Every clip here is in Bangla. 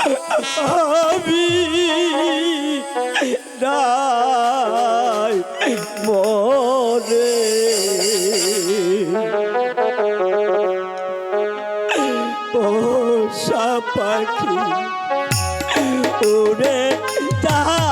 আমি নাই মরে পোষা পাখি উড়ে যাবে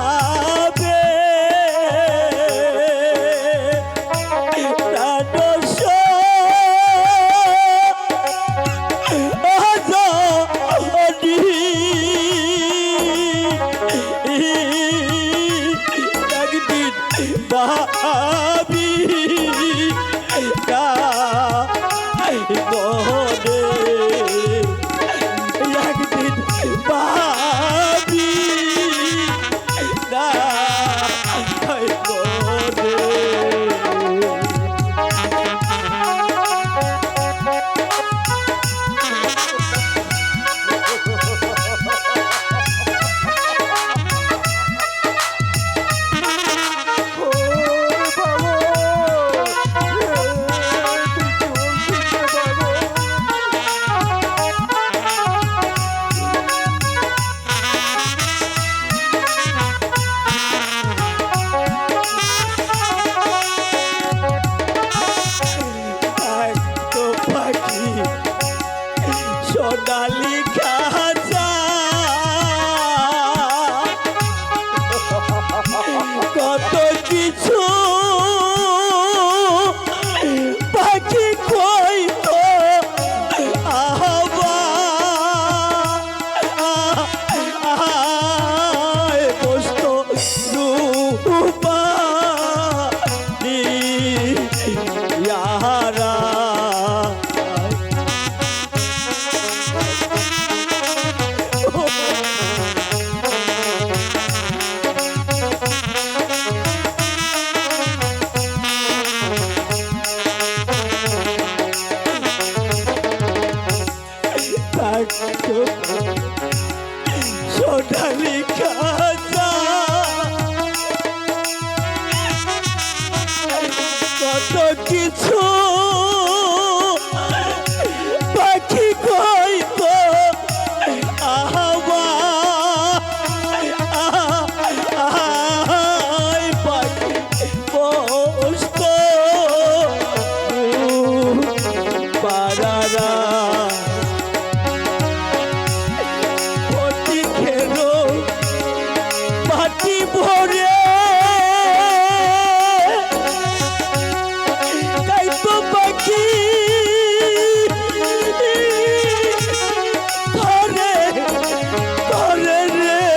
ভাবি মনে একদিন ভাবি সোনালি খাঁচা কত কিছু পাখি কইতো বসত রূপা ইয়ারা সোনালি খাঁচা কত কিছু পাখি কইতো পাখি বসত পাড়ারা মাটি ভরে তাই তো পাখি ধরে ধরে রে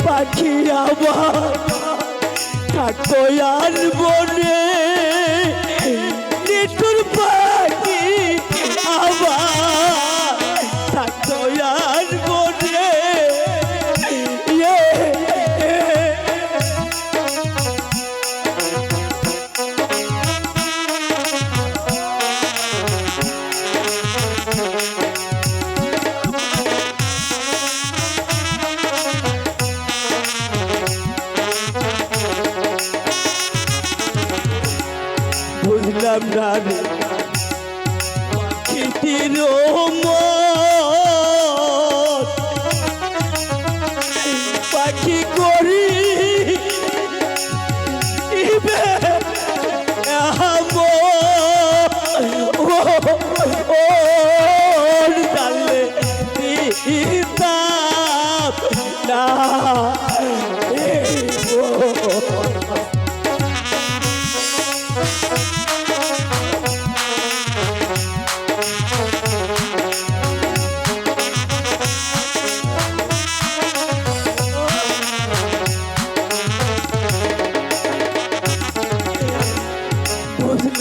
পাখি আবার থাকতো আর বনে নিঠুর পাখি আবার থাকতো আর বনে বুঝলাম না রে পাখিটির পাখি করি না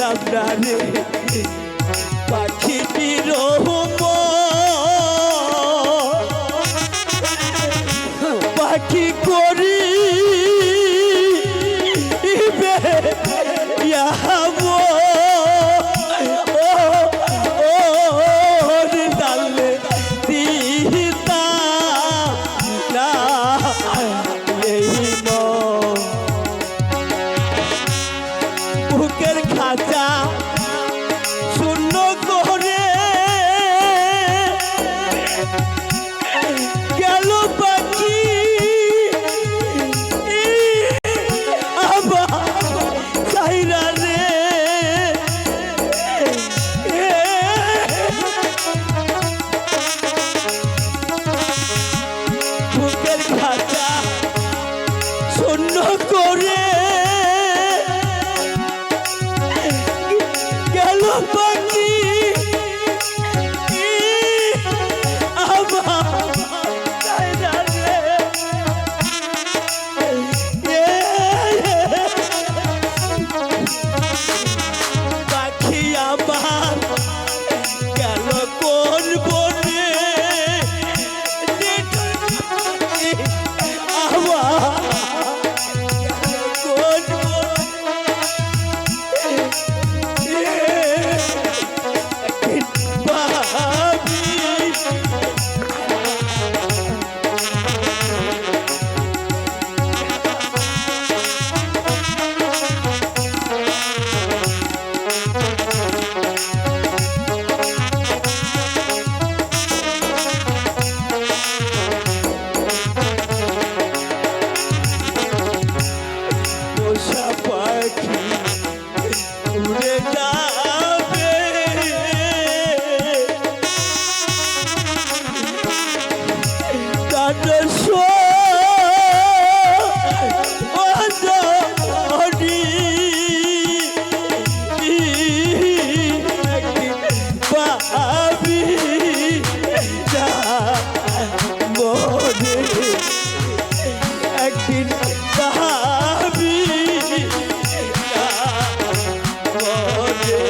বুঝলাম না রে পাখিটি পাখি করি বুকের খাঁচা শূন্য করে গেল পাখি আবার সাইরা রে বুকের খাঁচা শূন্য করে পাখি পাখি আমার গেল কোন বনে আমার কোন পাখি উড়ে যাবে তার পাবি মনে একদিন পাবি মনে